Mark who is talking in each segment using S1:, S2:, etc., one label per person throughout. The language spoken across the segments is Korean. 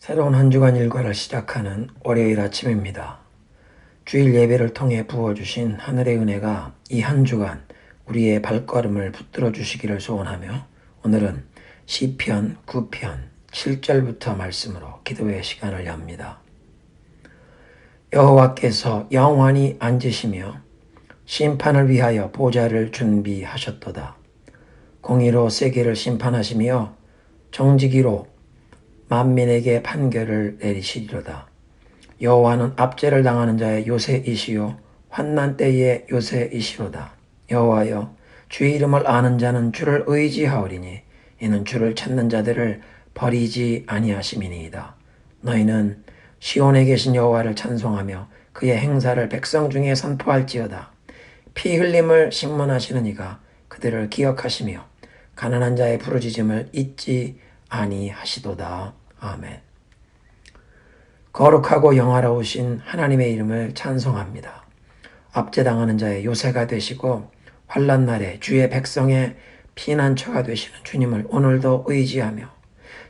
S1: 새로운 한 주간 일과를 시작하는 월요일 아침입니다. 주일 예배를 통해 부어주신 하늘의 은혜가 이 한 주간 우리의 발걸음을 붙들어 주시기를 소원하며 오늘은 시편 9편 7절부터 말씀으로 기도의 시간을 엽니다. 여호와께서 영원히 앉으시며 심판을 위하여 보좌를 준비하셨도다. 공의로 세계를 심판하시며 정직이로 만민에게 판결을 내리시리로다. 여호와는 압제를 당하는 자의 요새이시요 환난 때의 요새이시로다. 여호와여, 주의 이름을 아는 자는 주를 의지하오리니 이는 주를 찾는 자들을 버리지 아니하심이니이다. 너희는 시온에 계신 여호와를 찬송하며 그의 행사를 백성 중에 선포할지어다. 피 흘림을 심문하시는 이가 그들을 기억하시며 가난한 자의 부르짖음을 잊지 아니하시도다. 아멘. 거룩하고 영화로우신 하나님의 이름을 찬송합니다. 압제당하는 자의 요새가 되시고 환난 날에 주의 백성의 피난처가 되시는 주님을 오늘도 의지하며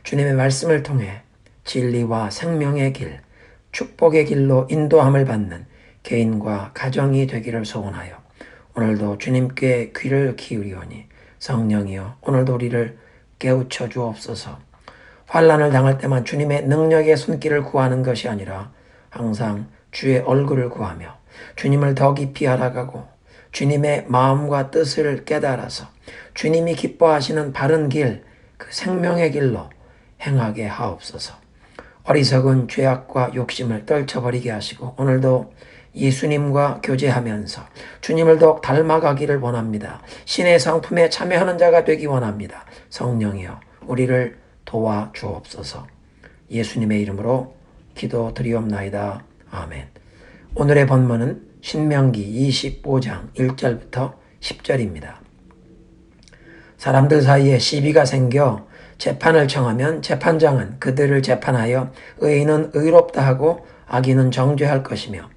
S1: 주님의 말씀을 통해 진리와 생명의 길, 축복의 길로 인도함을 받는 개인과 가정이 되기를 소원하여 오늘도 주님께 귀를 기울이오니 성령이여 오늘도 우리를 깨우쳐 주옵소서. 환난을 당할 때만 주님의 능력의 손길을 구하는 것이 아니라 항상 주의 얼굴을 구하며 주님을 더 깊이 알아가고 주님의 마음과 뜻을 깨달아서 주님이 기뻐하시는 바른 길, 그 생명의 길로 행하게 하옵소서. 어리석은 죄악과 욕심을 떨쳐버리게 하시고 오늘도 예수님과 교제하면서 주님을 더욱 닮아가기를 원합니다. 신의 성품에 참여하는 자가 되기 원합니다. 성령이여 우리를 도와주옵소서. 예수님의 이름으로 기도드리옵나이다. 아멘. 오늘의 본문은 신명기 25장 1절부터 10절입니다. 사람들 사이에 시비가 생겨 재판을 청하면 재판장은 그들을 재판하여 의인은 의롭다 하고 악인은 정죄할 것이며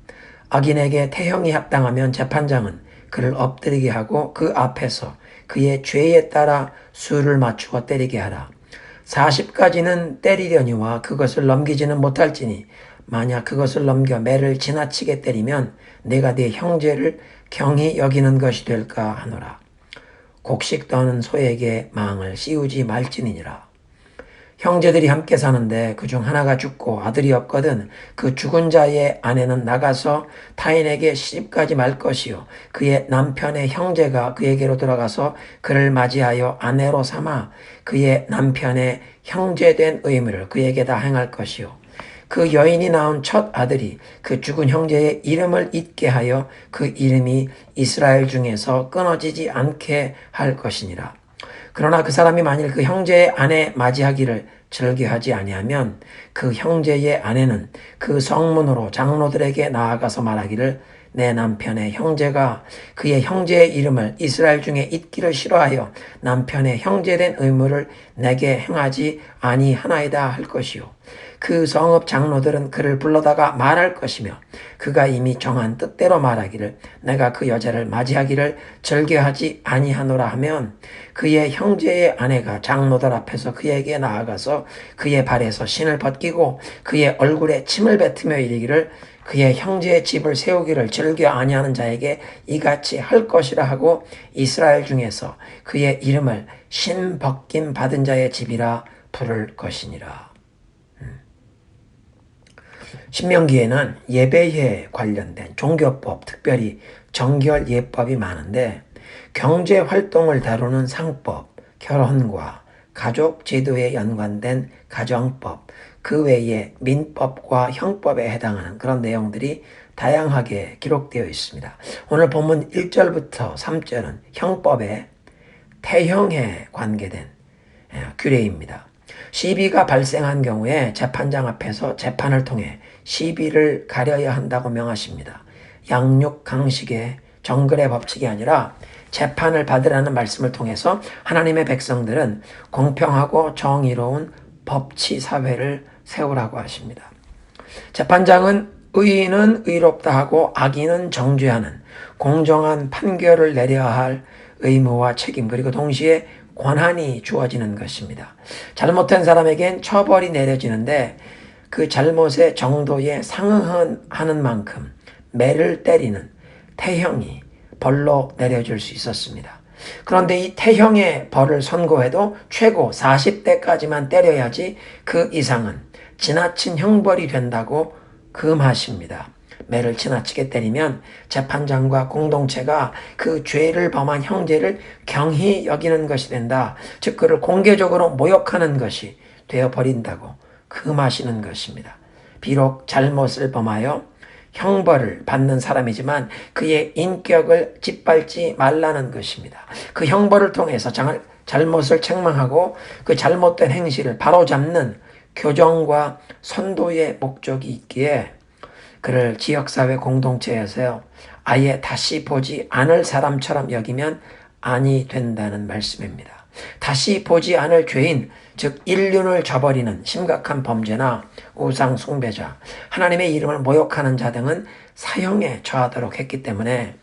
S1: 악인에게 태형이 합당하면 재판장은 그를 엎드리게 하고 그 앞에서 그의 죄에 따라 수를 맞추어 때리게 하라. 40까지는 때리려니와 그것을 넘기지는 못할지니 만약 그것을 넘겨 매를 지나치게 때리면 내가 네 형제를 경히 여기는 것이 될까 하노라. 곡식 떠는 소에게 망을 씌우지 말지니라. 형제들이 함께 사는데 그중 하나가 죽고 아들이 없거든 그 죽은 자의 아내는 나가서 타인에게 시집가지 말 것이요 그의 남편의 형제가 그에게로 들어가서 그를 맞이하여 아내로 삼아 그의 남편의 형제된 의무를 그에게다 행할 것이요 그 여인이 낳은 첫 아들이 그 죽은 형제의 이름을 잊게 하여 그 이름이 이스라엘 중에서 끊어지지 않게 할 것이니라. 그러나 그 사람이 만일 그 형제의 아내 맞이하기를 즐겨하지 아니하면 그 형제의 아내는 그 성문으로 장로들에게 나아가서 말하기를 내 남편의 형제가 그의 형제의 이름을 이스라엘 중에 잊기를 싫어하여 남편의 형제된 의무를 내게 행하지 아니하나이다 할 것이요 그 성읍 장로들은 그를 불러다가 말할 것이며 그가 이미 정한 뜻대로 말하기를 내가 그 여자를 맞이하기를 즐겨하지 아니하노라 하면 그의 형제의 아내가 장로들 앞에서 그에게 나아가서 그의 발에서 신을 벗기고 그의 얼굴에 침을 뱉으며 이르기를 그의 형제의 집을 세우기를 즐겨 아니하는 자에게 이같이 할 것이라 하고 이스라엘 중에서 그의 이름을 신 벗김 받은 자의 집이라 부를 것이니라. 신명기에는 예배에 관련된 종교법, 특별히 정결 예법이 많은데 경제 활동을 다루는 상법, 결혼과 가족 제도에 연관된 가정법, 그 외에 민법과 형법에 해당하는 그런 내용들이 다양하게 기록되어 있습니다. 오늘 본문 1절부터 3절은 형법의 태형에 관계된 규례입니다. 시비가 발생한 경우에 재판장 앞에서 재판을 통해 시비를 가려야 한다고 명하십니다. 양육 강식의 정글의 법칙이 아니라 재판을 받으라는 말씀을 통해서 하나님의 백성들은 공평하고 정의로운 법치 사회를 세우라고 하십니다. 재판장은 의인은 의롭다 하고 악인은 정죄하는 공정한 판결을 내려야 할 의무와 책임 그리고 동시에 권한이 주어지는 것입니다. 잘못한 사람에겐 처벌이 내려지는데 그 잘못의 정도에 상응하는 만큼 매를 때리는 태형이 벌로 내려줄 수 있었습니다. 그런데 이 태형의 벌을 선고해도 최고 40대까지만 때려야지 그 이상은 지나친 형벌이 된다고 금하십니다. 매를 지나치게 때리면 재판장과 공동체가 그 죄를 범한 형제를 경히 여기는 것이 된다. 즉 그를 공개적으로 모욕하는 것이 되어버린다고 금하시는 것입니다. 비록 잘못을 범하여 형벌을 받는 사람이지만 그의 인격을 짓밟지 말라는 것입니다. 그 형벌을 통해서 잘못을 책망하고 그 잘못된 행실을 바로잡는 교정과 선도의 목적이 있기에 그를 지역사회 공동체에서 아예 다시 보지 않을 사람처럼 여기면 아니 된다는 말씀입니다. 다시 보지 않을 죄인, 즉 인륜을 저버리는 심각한 범죄나 우상 숭배자, 하나님의 이름을 모욕하는 자 등은 사형에 처하도록 했기 때문에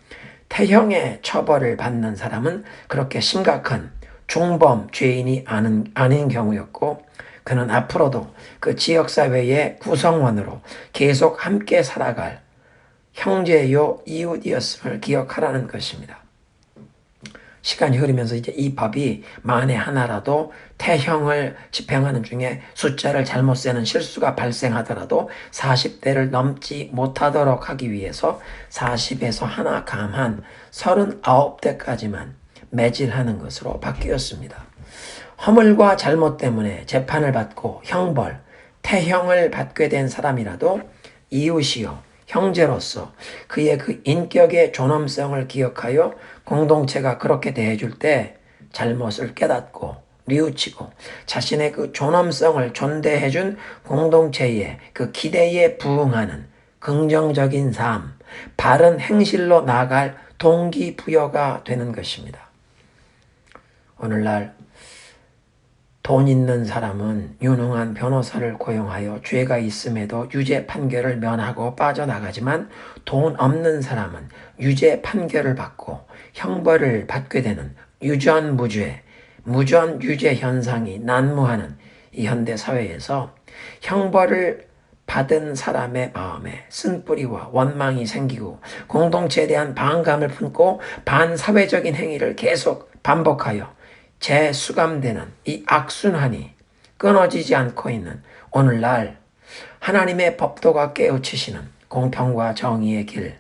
S1: 태형의 처벌을 받는 사람은 그렇게 심각한 중범 죄인이 아닌 경우였고, 그는 앞으로도 그 지역사회의 구성원으로 계속 함께 살아갈 형제요 이웃이었음을 기억하라는 것입니다. 시간이 흐르면서 이제 이 법이 만에 하나라도 태형을 집행하는 중에 숫자를 잘못 세는 실수가 발생하더라도 40대를 넘지 못하도록 하기 위해서 40에서 하나 감한 39대까지만 매질하는 것으로 바뀌었습니다. 허물과 잘못 때문에 재판을 받고 형벌, 태형을 받게 된 사람이라도 이웃이요 형제로서 그의 그 인격의 존엄성을 기억하여 공동체가 그렇게 대해줄 때 잘못을 깨닫고 뉘우치고 자신의 그 존엄성을 존대해준 공동체의 그 기대에 부응하는 긍정적인 삶, 바른 행실로 나아갈 동기부여가 되는 것입니다. 오늘날 돈 있는 사람은 유능한 변호사를 고용하여 죄가 있음에도 유죄 판결을 면하고 빠져나가지만 돈 없는 사람은 유죄 판결을 받고 형벌을 받게 되는 유전무죄, 무전유죄 현상이 난무하는 이 현대 사회에서 형벌을 받은 사람의 마음에 쓴뿌리와 원망이 생기고 공동체에 대한 반감을 품고 반사회적인 행위를 계속 반복하여 재수감되는 이 악순환이 끊어지지 않고 있는 오늘날 하나님의 법도가 깨우치시는 공평과 정의의 길,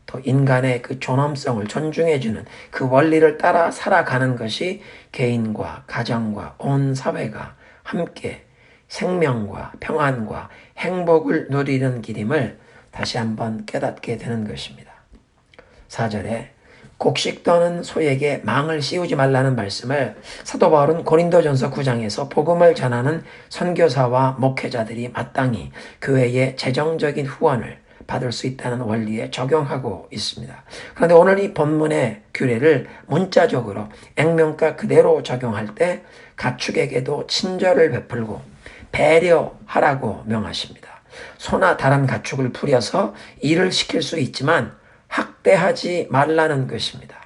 S1: 또 인간의 그 존엄성을 존중해주는 그 원리를 따라 살아가는 것이 개인과 가정과 온 사회가 함께 생명과 평안과 행복을 누리는 길임을 다시 한번 깨닫게 되는 것입니다. 4절에 곡식 떠는 소에게 망을 씌우지 말라는 말씀을 사도 바울은 고린도전서 9장에서 복음을 전하는 선교사와 목회자들이 마땅히 교회의 재정적인 후원을 받을 수 있다는 원리에 적용하고 있습니다. 그런데 오늘 이 본문의 규례를 문자적으로 액면가 그대로 적용할 때 가축에게도 친절을 베풀고 배려하라고 명하십니다. 소나 다른 가축을 부려서 일을 시킬 수 있지만 학대하지 말라는 것입니다.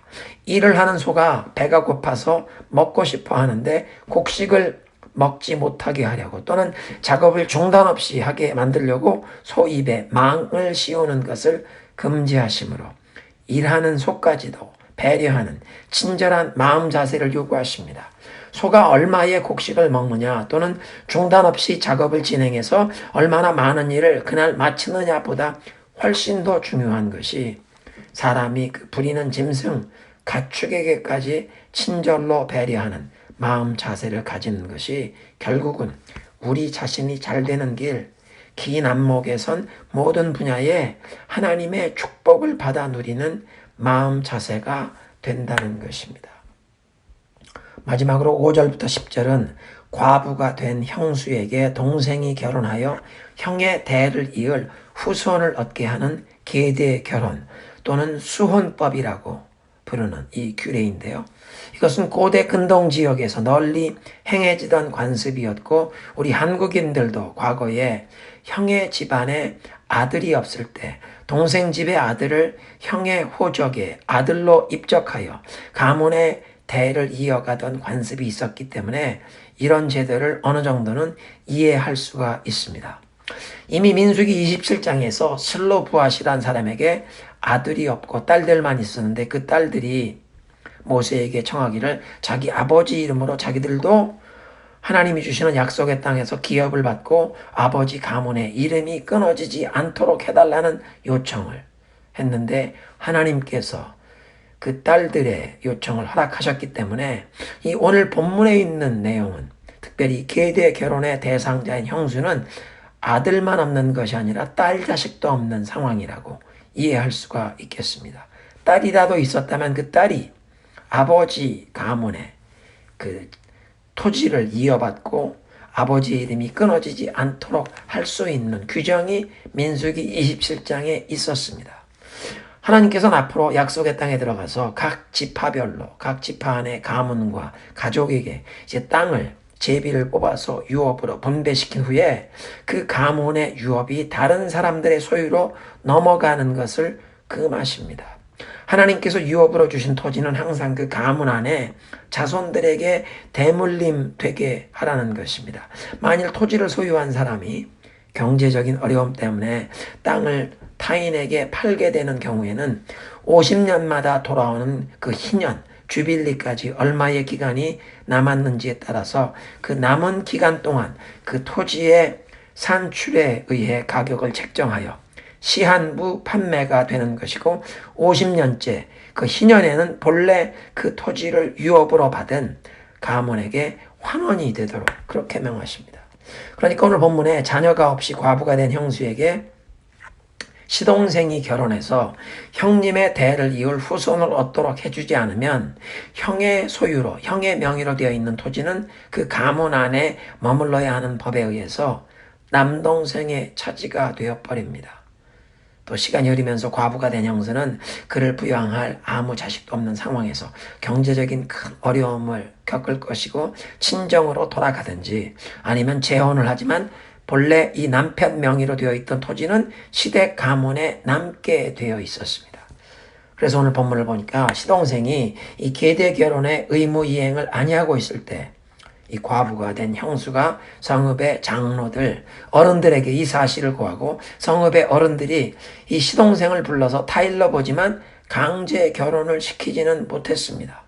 S1: 일을 하는 소가 배가 고파서 먹고 싶어 하는데 곡식을 먹지 못하게 하려고 또는 작업을 중단 없이 하게 만들려고 소 입에 망을 씌우는 것을 금지하시므로 일하는 소까지도 배려하는 친절한 마음 자세를 요구하십니다. 소가 얼마의 곡식을 먹느냐 또는 중단 없이 작업을 진행해서 얼마나 많은 일을 그날 마치느냐 보다 훨씬 더 중요한 것이 사람이 그 부리는 짐승, 가축에게까지 친절로 배려하는 마음 자세를 가지는 것이 결국은 우리 자신이 잘 되는 길, 긴 안목에선 모든 분야에 하나님의 축복을 받아 누리는 마음 자세가 된다는 것입니다. 마지막으로 5절부터 10절은 과부가 된 형수에게 동생이 결혼하여 형의 대를 이을 후손을 얻게 하는 계대 결혼 또는 수혼법이라고 부르는 이 규례인데요. 이것은 고대 근동 지역에서 널리 행해지던 관습이었고 우리 한국인들도 과거에 형의 집안에 아들이 없을 때 동생 집의 아들을 형의 호적의 아들로 입적하여 가문의 대를 이어가던 관습이 있었기 때문에 이런 제도를 어느 정도는 이해할 수가 있습니다. 이미 민수기 27장에서 슬로브앗이란 사람에게 아들이 없고 딸들만 있었는데 그 딸들이 모세에게 청하기를 자기 아버지 이름으로 자기들도 하나님이 주시는 약속의 땅에서 기업을 받고 아버지 가문의 이름이 끊어지지 않도록 해달라는 요청을 했는데 하나님께서 그 딸들의 요청을 허락하셨기 때문에 이 오늘 본문에 있는 내용은 특별히 계대 결혼의 대상자인 형수는 아들만 없는 것이 아니라 딸 자식도 없는 상황이라고 이해할 수가 있겠습니다. 딸이라도 있었다면 그 딸이 아버지 가문의 그 토지를 이어받고 아버지의 이름이 끊어지지 않도록 할 수 있는 규정이 민수기 27장에 있었습니다. 하나님께서는 앞으로 약속의 땅에 들어가서 각 지파별로 각 지파 안의 가문과 가족에게 이제 땅을 제비를 뽑아서 유업으로 분배시킨 후에 그 가문의 유업이 다른 사람들의 소유로 넘어가는 것을 금하십니다. 하나님께서 유업으로 주신 토지는 항상 그 가문 안에 자손들에게 대물림 되게 하라는 것입니다. 만일 토지를 소유한 사람이 경제적인 어려움 때문에 땅을 타인에게 팔게 되는 경우에는 50년마다 돌아오는 그 희년, 주빌리까지 얼마의 기간이 남았는지에 따라서 그 남은 기간 동안 그 토지의 산출에 의해 가격을 책정하여 시한부 판매가 되는 것이고 50년째 그 희년에는 본래 그 토지를 유업으로 받은 가문에게 환원이 되도록 그렇게 명하십니다. 그러니까 오늘 본문에 자녀가 없이 과부가 된 형수에게 시동생이 결혼해서 형님의 대를 이을 후손을 얻도록 해주지 않으면 형의 소유로 형의 명의로 되어 있는 토지는 그 가문 안에 머물러야 하는 법에 의해서 남동생의 차지가 되어버립니다. 또 시간이 흐르면서 과부가 된 형수는 그를 부양할 아무 자식도 없는 상황에서 경제적인 큰 어려움을 겪을 것이고 친정으로 돌아가든지 아니면 재혼을 하지만 본래 이 남편 명의로 되어 있던 토지는 시댁 가문에 남게 되어 있었습니다. 그래서 오늘 본문을 보니까 시동생이 이 계대 결혼의 의무 이행을 아니하고 있을 때 이 과부가 된 형수가 성읍의 장로들, 어른들에게 이 사실을 고하고 성읍의 어른들이 이 시동생을 불러서 타일러 보지만 강제 결혼을 시키지는 못했습니다.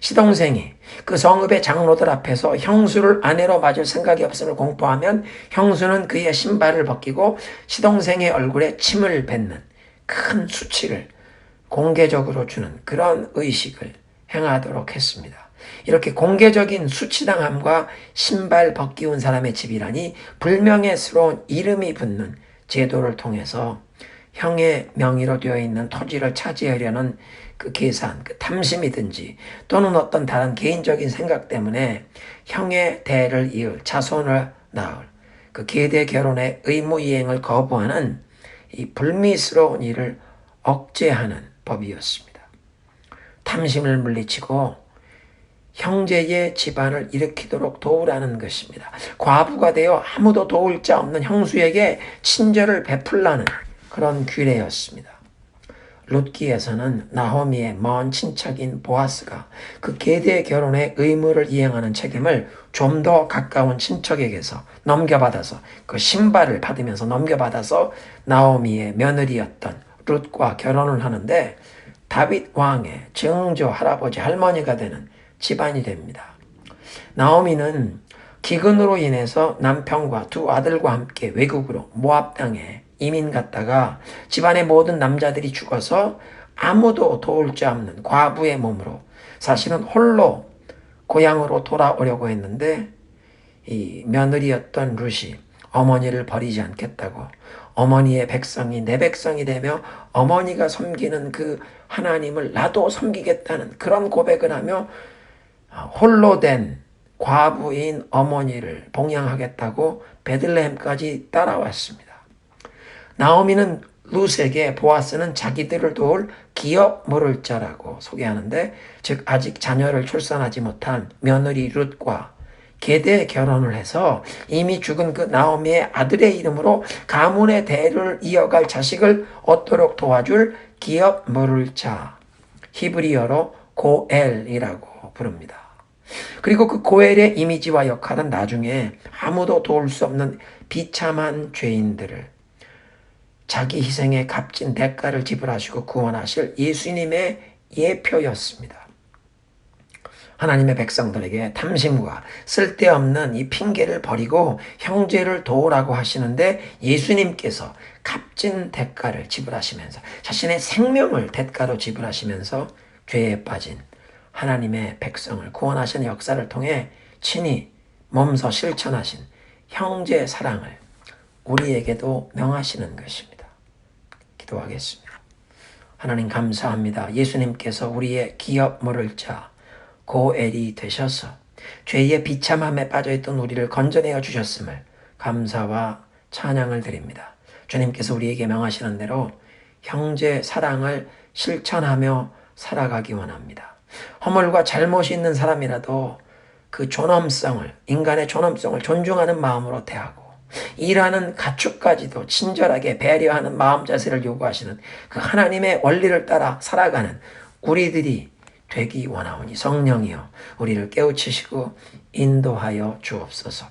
S1: 시동생이 그 성읍의 장로들 앞에서 형수를 아내로 맞을 생각이 없음을 공포하면 형수는 그의 신발을 벗기고 시동생의 얼굴에 침을 뱉는 큰 수치를 공개적으로 주는 그런 의식을 행하도록 했습니다. 이렇게 공개적인 수치당함과 신발 벗기운 사람의 집이라니 불명예스러운 이름이 붙는 제도를 통해서 형의 명의로 되어 있는 토지를 차지하려는 그 계산, 그 탐심이든지 또는 어떤 다른 개인적인 생각 때문에 형의 대를 이을 자손을 낳을 그 계대 결혼의 의무 이행을 거부하는 이 불미스러운 일을 억제하는 법이었습니다. 탐심을 물리치고 형제의 집안을 일으키도록 도우라는 것입니다. 과부가 되어 아무도 도울 자 없는 형수에게 친절을 베풀라는 그런 규례였습니다. 룻기에서는 나호미의 먼 친척인 보아스가 그 계대 결혼의 의무를 이행하는 책임을 좀 더 가까운 친척에게서 넘겨받아서 그 신발을 받으면서 넘겨받아서 나오미의 며느리였던 룻과 결혼을 하는데 다윗 왕의 증조 할아버지 할머니가 되는 집안이 됩니다. 나오미는 기근으로 인해서 남편과 두 아들과 함께 외국으로 모압 땅에 이민 갔다가 집안의 모든 남자들이 죽어서 아무도 도울 자 없는 과부의 몸으로 사실은 홀로 고향으로 돌아오려고 했는데 이 며느리였던 룻이 어머니를 버리지 않겠다고 어머니의 백성이 내 백성이 되며 어머니가 섬기는 그 하나님을 나도 섬기겠다는 그런 고백을 하며 홀로 된 과부인 어머니를 봉양하겠다고 베들레헴까지 따라왔습니다. 나오미는 룻에게 보아스는 자기들을 도울 기업 모를 자라고 소개하는데 즉 아직 자녀를 출산하지 못한 며느리 룻과 계대 결혼을 해서 이미 죽은 그 나오미의 아들의 이름으로 가문의 대를 이어갈 자식을 얻도록 도와줄 기업 모를 자, 히브리어로 고엘이라고 부릅니다. 그리고 그 고엘의 이미지와 역할은 나중에 아무도 도울 수 없는 비참한 죄인들을 자기 희생의 값진 대가를 지불하시고 구원하실 예수님의 예표였습니다. 하나님의 백성들에게 탐심과 쓸데없는 이 핑계를 버리고 형제를 도우라고 하시는데 예수님께서 값진 대가를 지불하시면서 자신의 생명을 대가로 지불하시면서 죄에 빠진 하나님의 백성을 구원하시는 역사를 통해 친히 몸소 실천하신 형제 사랑을 우리에게도 명하시는 것입니다. 기도하겠습니다. 하나님 감사합니다. 예수님께서 우리의 기업 모를 자 고엘이 되셔서 죄의 비참함에 빠져있던 우리를 건져내어 주셨음을 감사와 찬양을 드립니다. 주님께서 우리에게 명하시는 대로 형제 사랑을 실천하며 살아가기 원합니다. 허물과 잘못이 있는 사람이라도 그 인간의 존엄성을 존중하는 마음으로 대하고 일하는 가축까지도 친절하게 배려하는 마음 자세를 요구하시는 그 하나님의 원리를 따라 살아가는 우리들이 되기 원하오니 성령이여 우리를 깨우치시고 인도하여 주옵소서.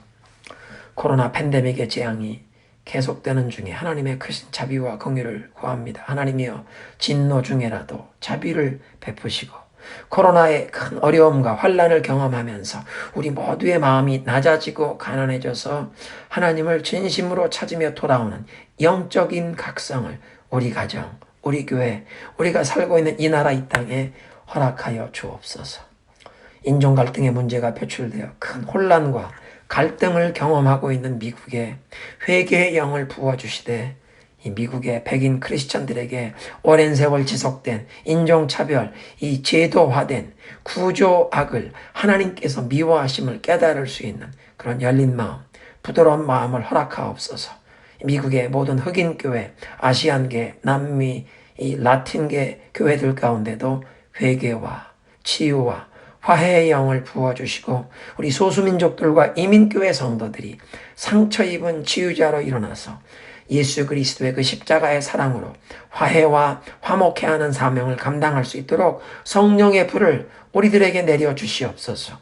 S1: 코로나 팬데믹의 재앙이 계속되는 중에 하나님의 크신 자비와 긍휼을 구합니다. 하나님이여 진노 중에라도 자비를 베푸시고 코로나의 큰 어려움과 환난을 경험하면서 우리 모두의 마음이 낮아지고 가난해져서 하나님을 진심으로 찾으며 돌아오는 영적인 각성을 우리 가정, 우리 교회, 우리가 살고 있는 이 나라 이 땅에 허락하여 주옵소서. 인종 갈등의 문제가 표출되어 큰 혼란과 갈등을 경험하고 있는 미국에 회개의 영을 부어주시되 이 미국의 백인 크리스천들에게 오랜 세월 지속된 인종차별, 이 제도화된 구조악을 하나님께서 미워하심을 깨달을 수 있는 그런 열린 마음, 부드러운 마음을 허락하옵소서. 미국의 모든 흑인교회, 아시안계, 남미, 이 라틴계 교회들 가운데도 회개와 치유와 화해의 영을 부어주시고 우리 소수민족들과 이민교회 성도들이 상처 입은 치유자로 일어나서 예수 그리스도의 그 십자가의 사랑으로 화해와 화목해 하는 사명을 감당할 수 있도록 성령의 불을 우리들에게 내려 주시옵소서.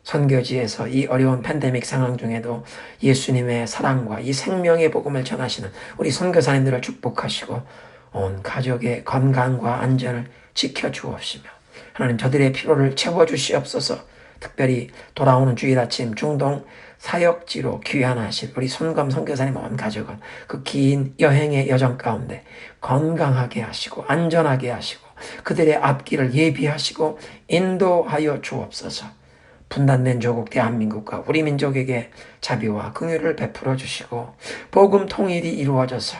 S1: 선교지에서 이 어려운 팬데믹 상황 중에도 예수님의 사랑과 이 생명의 복음을 전하시는 우리 선교사님들을 축복하시고 온 가족의 건강과 안전을 지켜주옵시며 하나님 저들의 피로를 채워주시옵소서. 특별히 돌아오는 주일 아침 중동 사역지로 귀환하실 우리 손검 선교사님 온 가족은 그 긴 여행의 여정 가운데 건강하게 하시고 안전하게 하시고 그들의 앞길을 예비하시고 인도하여 주옵소서. 분단된 조국 대한민국과 우리 민족에게 자비와 긍휼을 베풀어 주시고 복음 통일이 이루어져서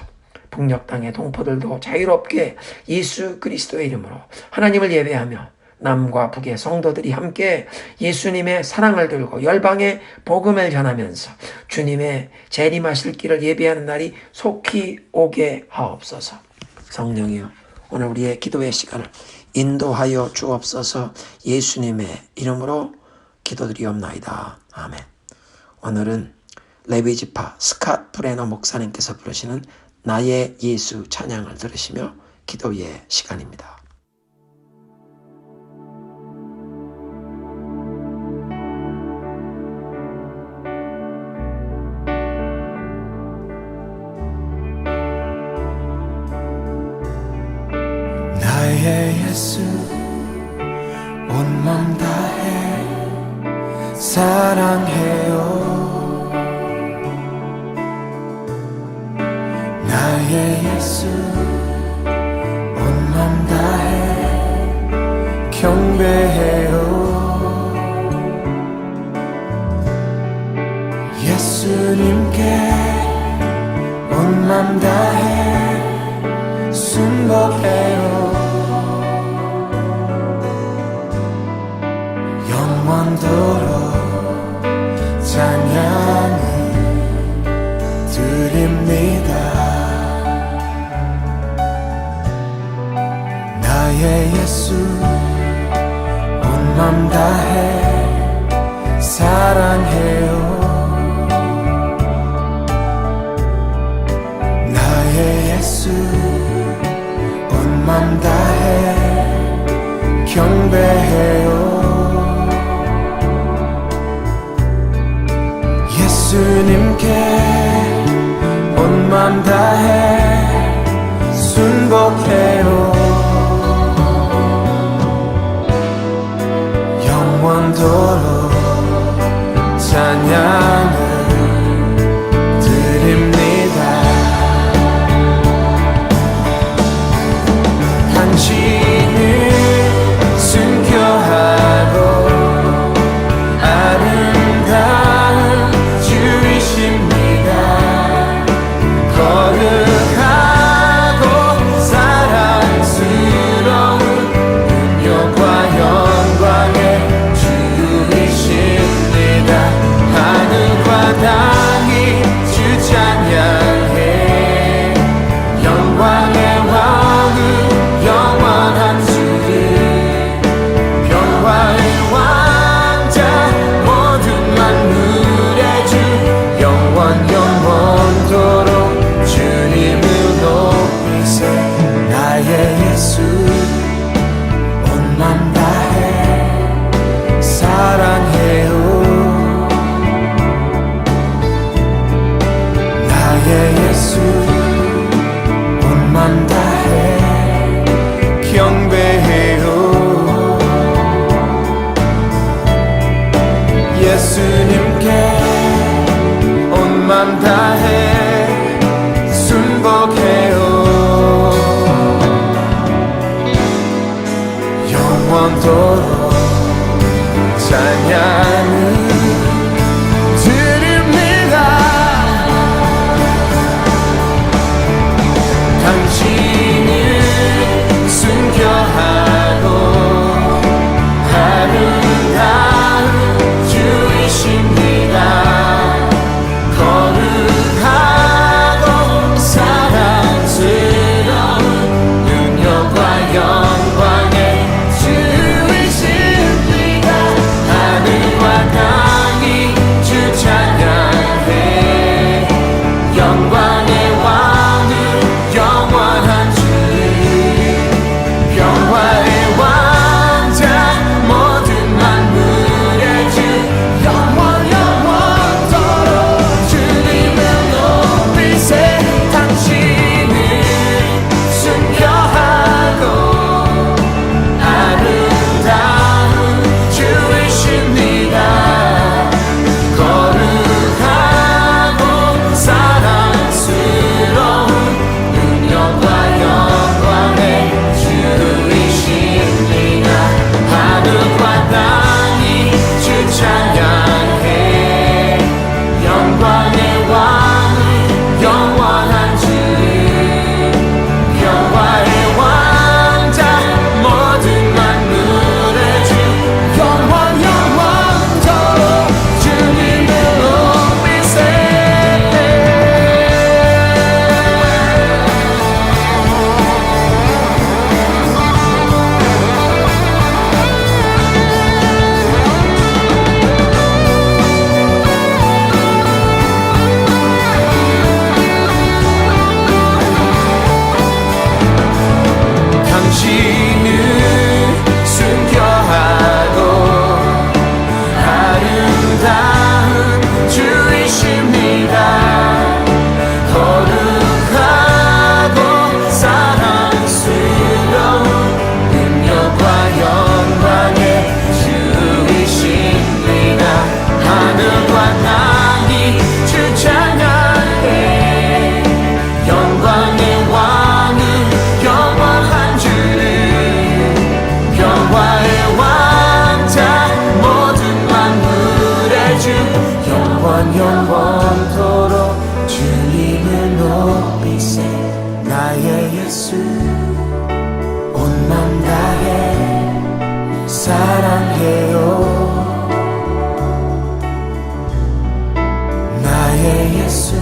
S1: 북녘 땅의 동포들도 자유롭게 예수 그리스도의 이름으로 하나님을 예배하며 남과 북의 성도들이 함께 예수님의 사랑을 들고 열방에 복음을 전하면서 주님의 재림하실 길을 예비하는 날이 속히 오게 하옵소서. 성령이여 오늘 우리의 기도의 시간을 인도하여 주옵소서. 예수님의 이름으로 기도드리옵나이다. 아멘. 오늘은 레위지파 스캇 브레너 목사님께서 부르시는 나의 예수 찬양을 들으시며 기도의 시간입니다.
S2: 나의 예수 온 맘 다해 사랑해요. 나의 예수 온 맘 다해 경배해요. 예수님께 온 맘 다해 순복해요. 영원토록 찬양을 드립니다. 나의 예수 온 맘 다해 사랑해요. 나의 예수 온 맘 다해 경배해요. 맘 다해 순복해요. 영원토록 찬양을 드립니다. 당신을 순교하고 아름다운 주이십니다. 거룩하고 사랑스러운 능력과 영광의 주이십니다. 하늘과 땅이 주 찬양해. 영광의 왕은 영원한 주를, 평화의 왕자 모든 만물의 주, 영원토록 주님을 높이세. 나의 예수 온 맘 다해 사랑해요. 나의 예수 온 맘 다해 경배해요. 예수님께 온 맘 다해 순복해요. 영원토록 찬양을 드립니다. 당신을 순교하고 아름다운 주이십니다. 거룩하고 사랑스러운 능력과 영광의 주이십니다. 하늘과 땅이 주 찬양해. 영광의 왕은 영원한 주, 평화의 왕자 모든 만물의 주, 영원토록 주님을 높이세. 당신을 순교하고 아름다운 주이십니다. 거룩하고 사랑스러운 능력과 영광의 주이십니다. 하늘과 땅이 주 찬양해. 영광의 왕은 영원한 주, 평화의 왕자 모든 만물의 주, 영원토록 주님을 높이세. 당신을 순교하고 아름다운 주이십니다. 거룩하고 사랑스러운 능력과 영광의 주이십니다. 하늘과 땅이 주 찬양해. 영광의 왕은 영원한 주를, 평화의 왕자 모든 만물의 주, 영원토록 주님을 높이세. 나의 예수 온 맘 다해 사랑해요. 나의 예수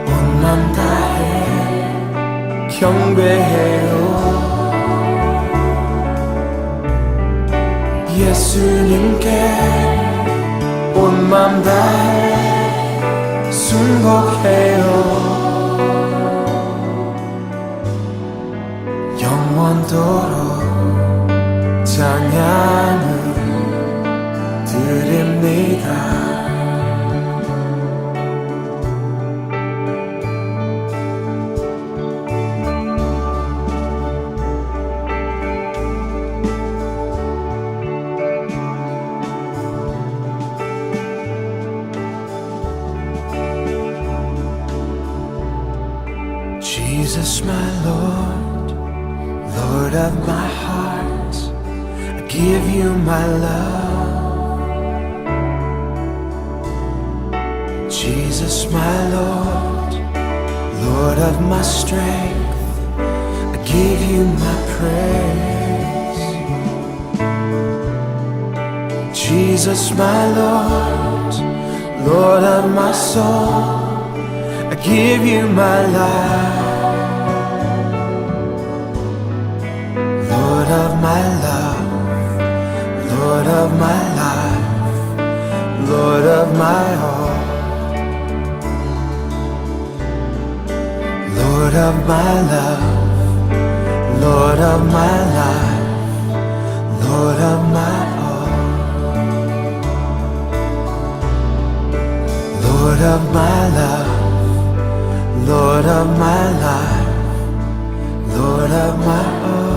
S2: 온 맘 다해 경배해요. 예수님께 온 맘 다해 순복해요. 영원토록 찬양을 드립니다. Jesus, my Lord, Lord of my heart, I give you my love. Jesus, my Lord, Lord of my strength, I give you my praise. Jesus, my Lord, Lord of my soul, I give you my life. Lord of my love, Lord of my life, Lord of my all. Lord of my love, Lord of my life, Lord of my all. Lord of my love, Lord of my life, Lord of my all.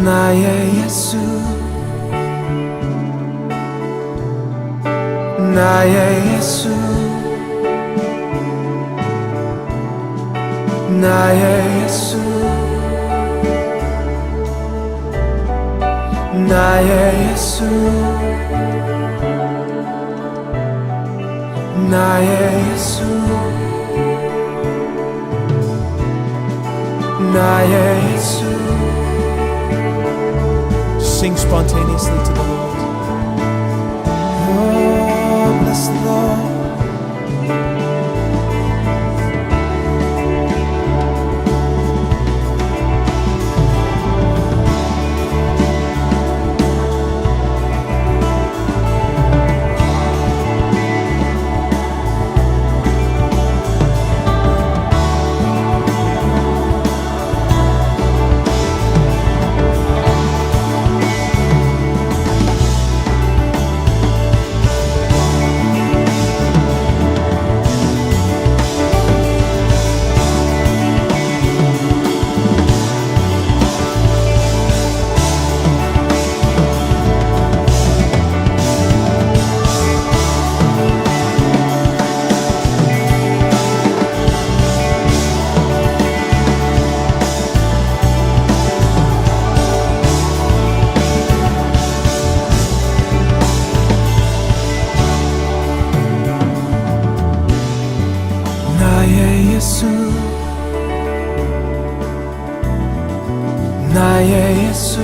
S2: 나의 예수, 나의 예수, 나의 예수, 나의 예수, 나의 예수, 나의 예수.
S3: Sing spontaneously to the Lord.
S2: Oh, bless the Lord. 나의 예수, 나의 예수,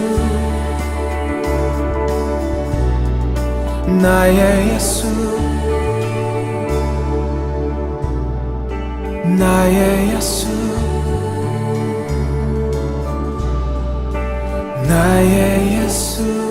S2: 나의 예수, 나의 예수, 나의 예수.